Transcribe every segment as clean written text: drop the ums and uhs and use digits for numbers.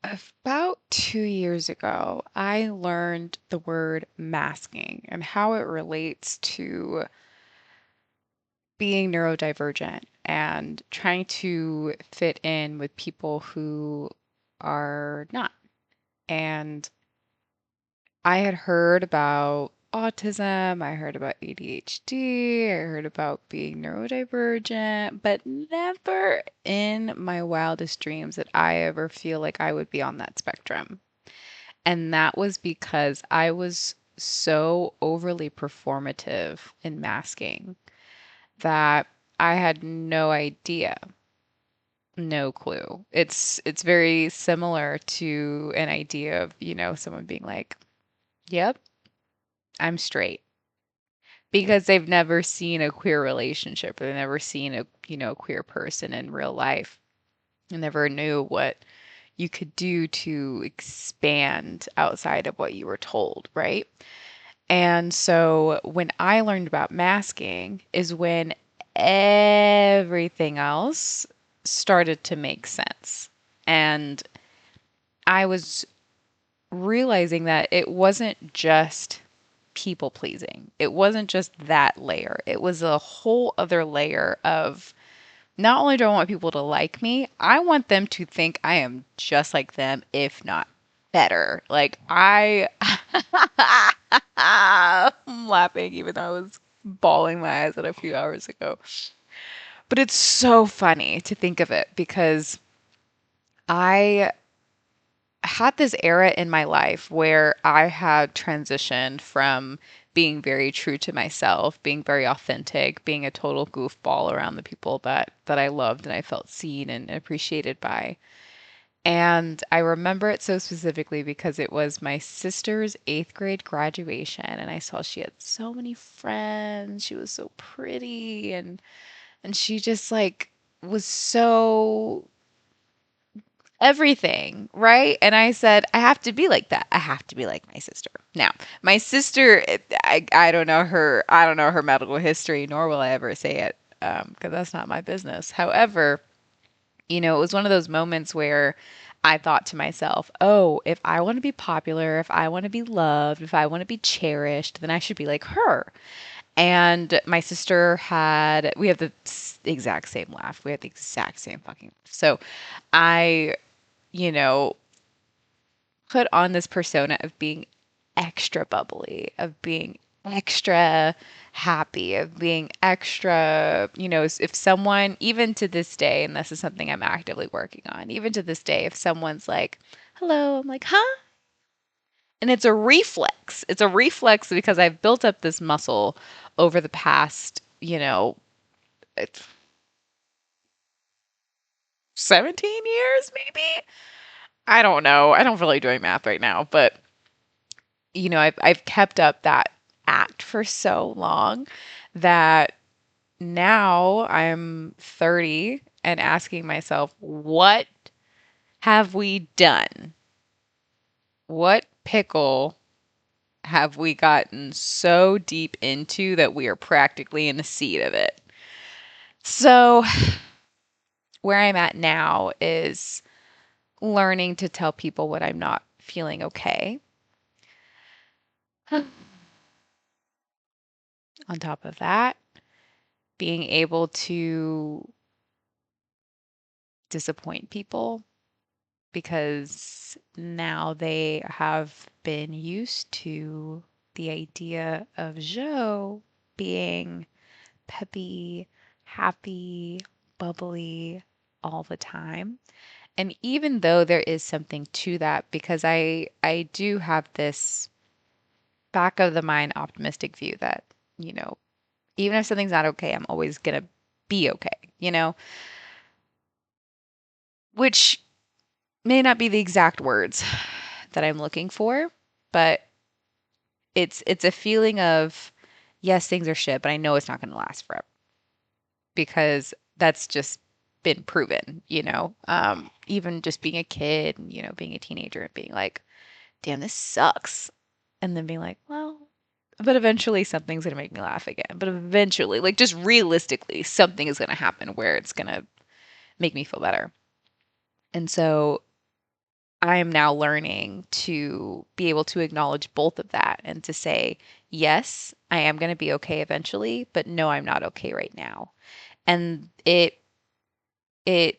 About 2 years ago, I learned the word masking and how it relates to being neurodivergent and trying to fit in with people who are not. And I had heard about autism, I heard about ADHD, I heard about being neurodivergent, but never in my wildest dreams did I ever feel like I would be on that spectrum. And that was because I was so overly performative in masking that I had no idea, no clue. It's very similar to an idea of, someone being like, "Yep, I'm straight." Because they've never seen a queer relationship or they've never seen a queer person in real life and never knew what you could do to expand outside of what you were told, right? And so when I learned about masking is when everything else started to make sense. And I was realizing that it wasn't just people pleasing. It wasn't just that layer. It was a whole other layer of not only do I want people to like me, I want them to think I am just like them, if not better. Like I'm laughing even though I was bawling my eyes out a few hours ago. But it's so funny to think of it because I had this era in my life where I had transitioned from being very true to myself, being very authentic, being a total goofball around the people that I loved and I felt seen and appreciated by. And I remember it so specifically because it was my sister's eighth grade graduation, and I saw she had so many friends. She was so pretty, and she just like was so everything, right? And I said, I have to be like that. I have to be like my sister. Now, my sister, I don't know her medical history, nor will I ever say it, because that's not my business. However, it was one of those moments where I thought to myself, oh, if I want to be popular, if I want to be loved, if I want to be cherished, then I should be like her. And my sister we have the exact same laugh. We have the exact same fucking laugh. So I, you know, put on this persona of being extra bubbly, of being extra happy, of being extra, if someone, even to this day, and this is something I'm actively working on, even to this day, if someone's like, hello, I'm like, huh? And it's a reflex. It's a reflex because I've built up this muscle over the past, it's 17 years, maybe? I don't know. I don't feel like doing math right now, but I've kept up that act for so long that now I'm 30 and asking myself, what have we done? What pickle have we gotten so deep into that we are practically in the seat of it? So, where I'm at now is learning to tell people when I'm not feeling okay. On top of that, being able to disappoint people because now they have been used to the idea of Joe being peppy, happy, bubbly all the time. And even though there is something to that, because I do have this back of the mind optimistic view that, you know, even if something's not okay, I'm always gonna be okay, which may not be the exact words that I'm looking for, but it's a feeling of yes, things are shit, but I know it's not going to last forever because that's just been proven, even just being a kid, and, being a teenager and being like, damn, this sucks. And then being like, well, but eventually something's going to make me laugh again. But eventually, like just realistically, something is going to happen where it's going to make me feel better. And so I am now learning to be able to acknowledge both of that and to say, yes, I am going to be okay eventually, but no, I'm not okay right now. And it it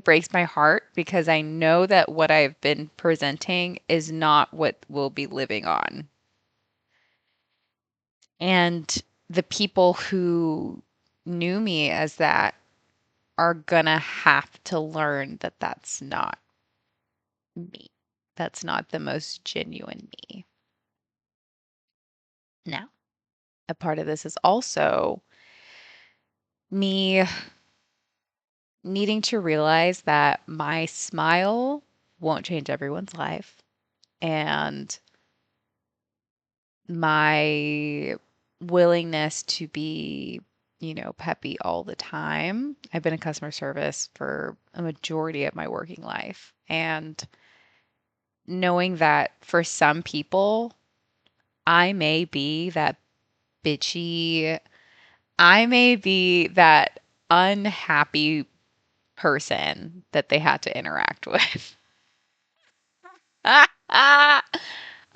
breaks my heart because I know that what I've been presenting is not what we'll be living on. And the people who knew me as that are gonna have to learn that that's not me. That's not the most genuine me. Now, a part of this is also me needing to realize that my smile won't change everyone's life. And my willingness to be, peppy all the time. I've been in customer service for a majority of my working life. And knowing that for some people, I may be that bitchy, I may be that unhappy person that they had to interact with.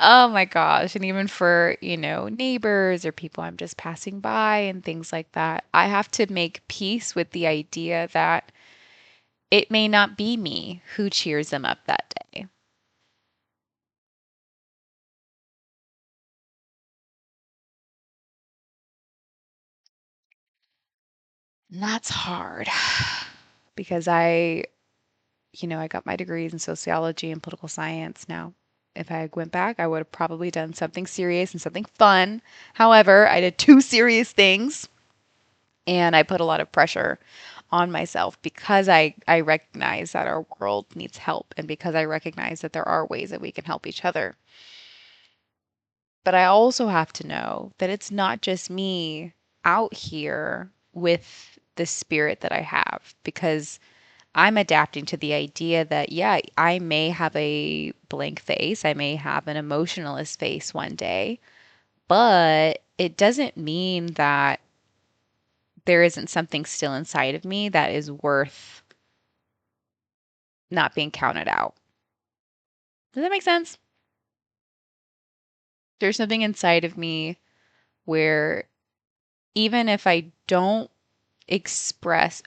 Oh my gosh. And even for, neighbors or people I'm just passing by and things like that, I have to make peace with the idea that it may not be me who cheers them up that day. And that's hard because I got my degrees in sociology and political science. Now, if I went back, I would have probably done something serious and something fun. However, I did two serious things and I put a lot of pressure on myself because I recognize that our world needs help and because I recognize that there are ways that we can help each other. But I also have to know that it's not just me out here with the spirit that I have because I'm adapting to the idea that, yeah, I may have a blank face, I may have an emotionalist face one day, but it doesn't mean that there isn't something still inside of me that is worth not being counted out. Does that make sense? There's something inside of me where even if I don't express,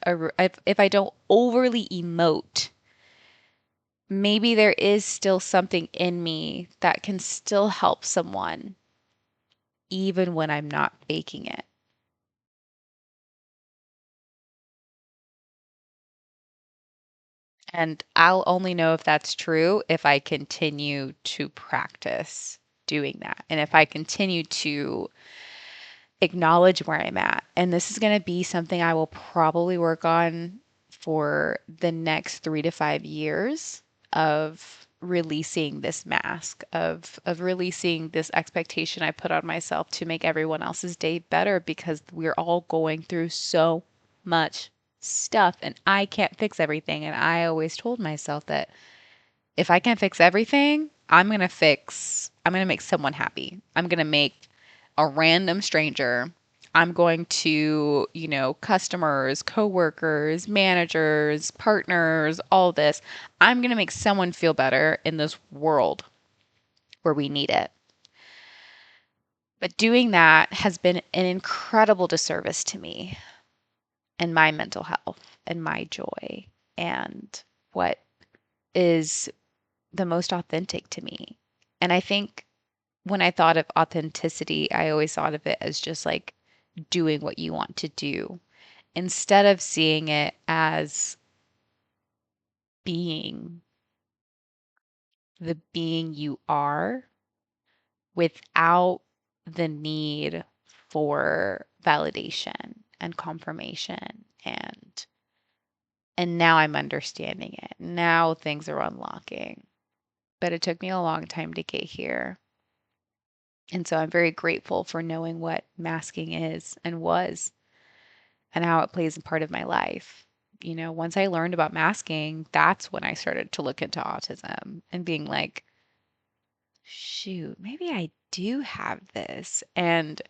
if I don't overly emote, maybe there is still something in me that can still help someone even when I'm not faking it. And I'll only know if that's true if I continue to practice doing that. And if I continue to acknowledge where I'm at. And this is going to be something I will probably work on for the next 3 to 5 years of releasing this mask, of releasing this expectation I put on myself to make everyone else's day better because we're all going through so much stuff and I can't fix everything. And I always told myself that if I can't fix everything, I'm going to make someone happy. I'm going to make a random stranger. I'm going to, customers, coworkers, managers, partners, all this. I'm going to make someone feel better in this world where we need it. But doing that has been an incredible disservice to me and my mental health and my joy and what is the most authentic to me. And I think when I thought of authenticity, I always thought of it as just like doing what you want to do instead of seeing it as being the being you are without the need for validation and confirmation and now I'm understanding it. Now things are unlocking. But it took me a long time to get here. And so I'm very grateful for knowing what masking is and was and how it plays a part of my life. Once I learned about masking, that's when I started to look into autism and being like, shoot, maybe I do have this. And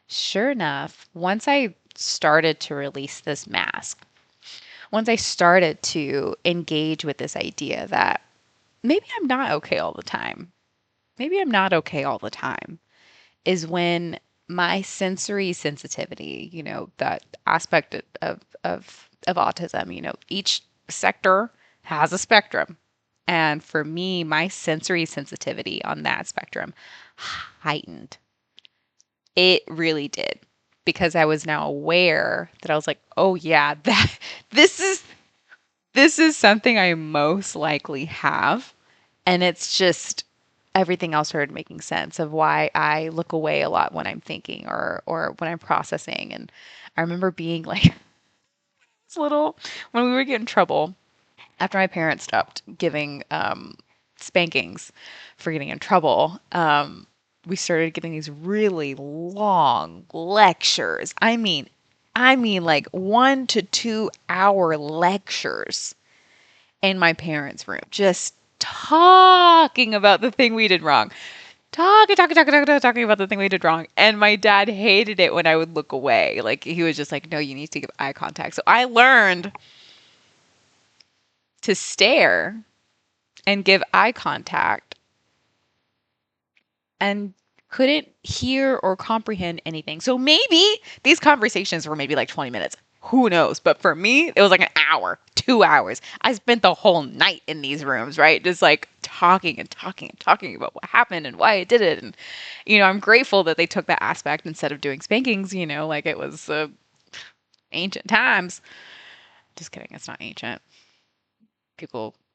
sure enough, once I started to release this mask, once I started to engage with this idea that maybe I'm not okay all the time, maybe I'm not okay all the time, is when my sensory sensitivity, that aspect of autism, each sector has a spectrum. And for me, my sensory sensitivity on that spectrum heightened. It really did, because I was now aware that I was like, "Oh yeah, that this is this is something I most likely have." And it's just everything else started making sense of why I look away a lot when I'm thinking or when I'm processing. And I remember being like this little when we would get in trouble after my parents stopped giving spankings for getting in trouble. We started getting these really long lectures. I mean like 1 to 2 hour lectures in my parents' room, just talking about the thing we did wrong. Talking about the thing we did wrong. And my dad hated it when I would look away. Like, he was just like, no, you need to give eye contact. So I learned to stare and give eye contact and couldn't hear or comprehend anything. So maybe these conversations were maybe like 20 minutes. Who knows? But for me, it was like an hour, 2 hours. I spent the whole night in these rooms, right? Just like talking and talking and talking about what happened and why I did it. And, I'm grateful that they took that aspect instead of doing spankings, like it was ancient times. Just kidding. It's not ancient.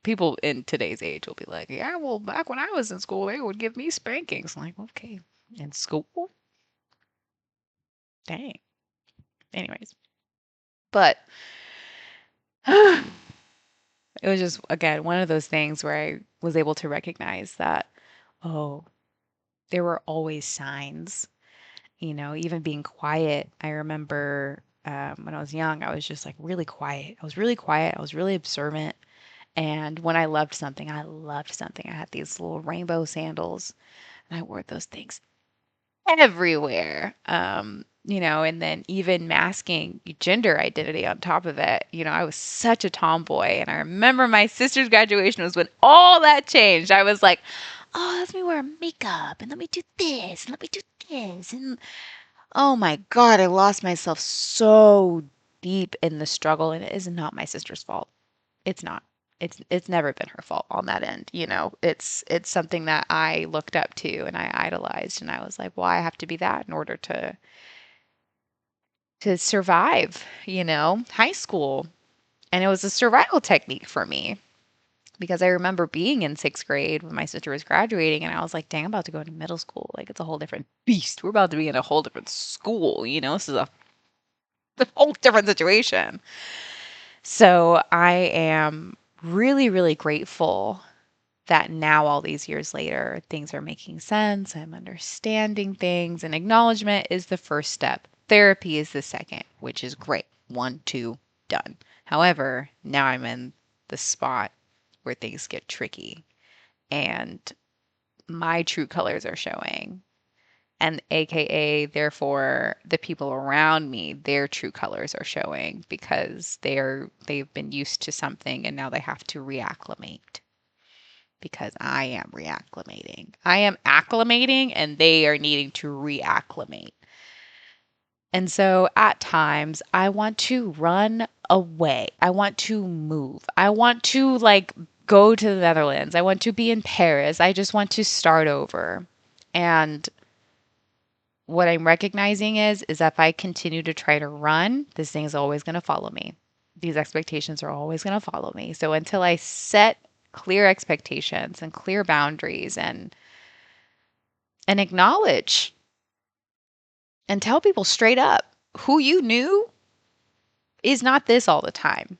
People in today's age will be like, yeah, well, back when I was in school, they would give me spankings. I'm like, okay, in school? Dang. Anyways, but it was just, again, one of those things where I was able to recognize that, oh, there were always signs, even being quiet. I remember when I was young, I was just like really quiet. I was really quiet. I was really observant. And when I loved something, I loved something. I had these little rainbow sandals and I wore those things everywhere. And then even masking gender identity on top of it. I was such a tomboy. And I remember my sister's graduation was when all that changed. I was like, oh, let me wear makeup and let me do this and let me do this. And oh my God, I lost myself so deep in the struggle. And it is not my sister's fault. It's not. It's never been her fault on that end. It's something that I looked up to and I idolized, and I was like, well, I have to be that in order to survive, high school. And it was a survival technique for me because I remember being in 6th grade when my sister was graduating, and I was like, dang, I'm about to go into middle school. Like, it's a whole different beast. We're about to be in a whole different school. This is a whole different situation. So I am really, really grateful that now, all these years later, things are making sense. I'm understanding things, and acknowledgement is the first step. Therapy is the second, which is great. 1, 2, done. However, now I'm in the spot where things get tricky and my true colors are showing. And AKA, therefore, the people around me, their true colors are showing because they've been used to something and now they have to reacclimate because I am reacclimating. I am acclimating and they are needing to reacclimate. And so at times I want to run away. I want to move. I want to like go to the Netherlands. I want to be in Paris. I just want to start over. And what I'm recognizing is if I continue to try to run, this thing is always going to follow me. These expectations are always going to follow me. So until I set clear expectations and clear boundaries and acknowledge and tell people straight up who you knew is not this all the time.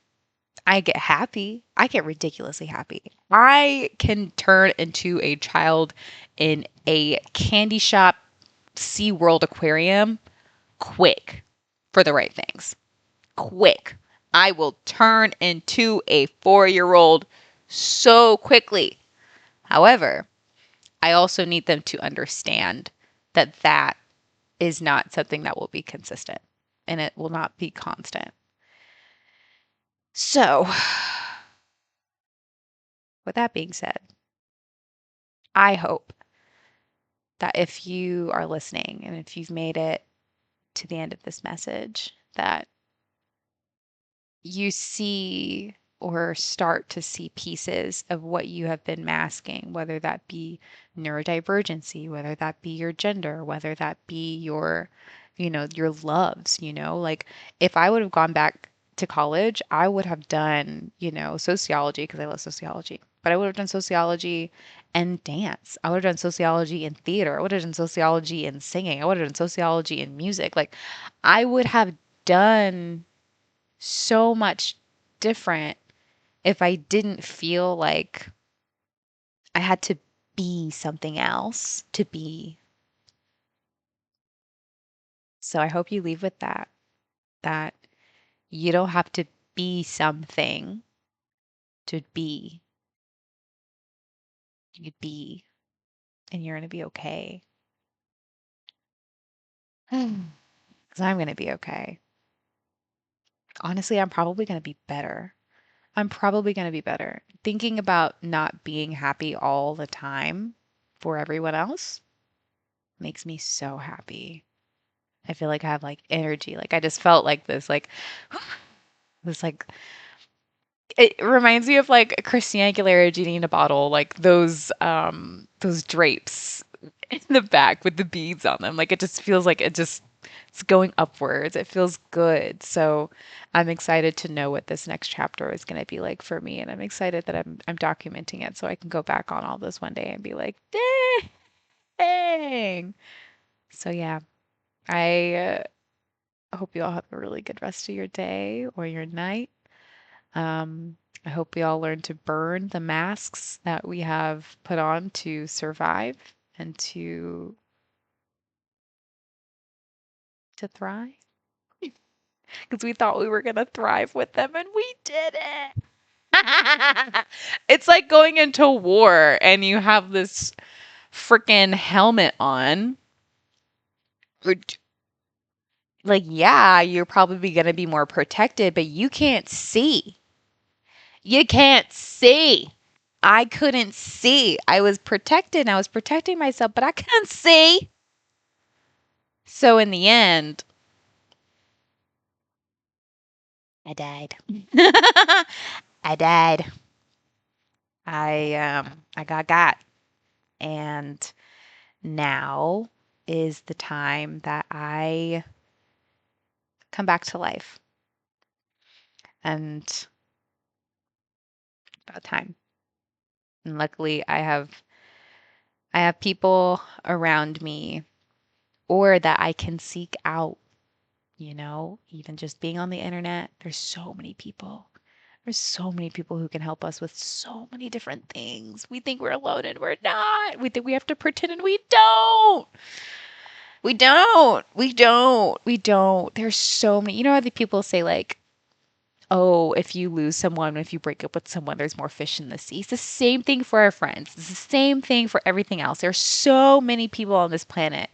I get happy. I get ridiculously happy. I can turn into a child in a candy shop SeaWorld aquarium quick for the right things. Quick. I will turn into a 4-year-old so quickly. However, I also need them to understand that that is not something that will be consistent and it will not be constant. So, with that being said, I hope that if you are listening and if you've made it to the end of this message, that you see or start to see pieces of what you have been masking, whether that be neurodivergency, whether that be your gender, whether that be your, your loves, like if I would have gone back to college, I would have done, sociology because I love sociology, but I would have done sociology and dance. I would have done sociology in theater. I would have done sociology in singing. I would have done sociology in music. Like I would have done so much different if I didn't feel like I had to be something else to be. So I hope you leave with that you don't have to be something to be. You be, and you're going to be okay. Because I'm going to be okay. Honestly, I'm probably going to be better. I'm probably going to be better. Thinking about not being happy all the time for everyone else makes me so happy. I feel like I have like energy. Like I just felt like this, like this, like it reminds me of like Christina Aguilera genie in a bottle, like those drapes in the back with the beads on them. Like it just feels like it's going upwards. It feels good. So I'm excited to know what this next chapter is going to be like for me, and I'm excited that I'm documenting it so I can go back on all this one day and be like, dang. So yeah, I hope you all have a really good rest of your day or your night. Um, I hope we all learn to burn the masks that we have put on to survive and to thrive. Because we thought we were gonna thrive with them and we didn't. It's like going into war and you have this freaking helmet on. Like, yeah, you're probably gonna be more protected, but you can't see. You can't see. I couldn't see. I was protected. I was protecting myself, but I couldn't see. So in the end, I died. I died. I got. And now is the time that I come back to life. And about time. And luckily I have people around me or that I can seek out, even just being on the internet. There's so many people. There's so many people who can help us with so many different things. We think we're alone and we're not. We think we have to pretend and we don't. We don't. We don't. We don't. There's so many. You know how the people say like, "Oh, if you lose someone, if you break up with someone, there's more fish in the sea." It's the same thing for our friends. It's the same thing for everything else. There's so many people on this planet,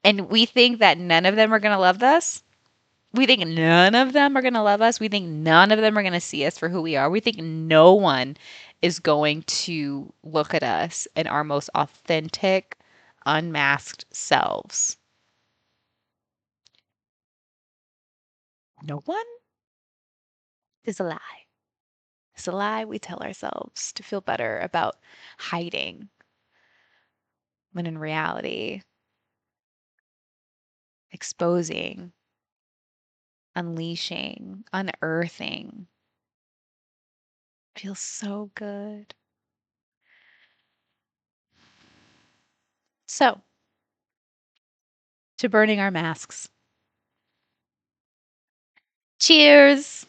and we think that none of them are going to love us. We think none of them are going to love us. We think none of them are going to see us for who we are. We think no one is going to look at us in our most authentic, unmasked selves. No one is a lie. It's a lie we tell ourselves to feel better about hiding, when in reality, exposing, unleashing, unearthing feels so good. So, to burning our masks. Cheers!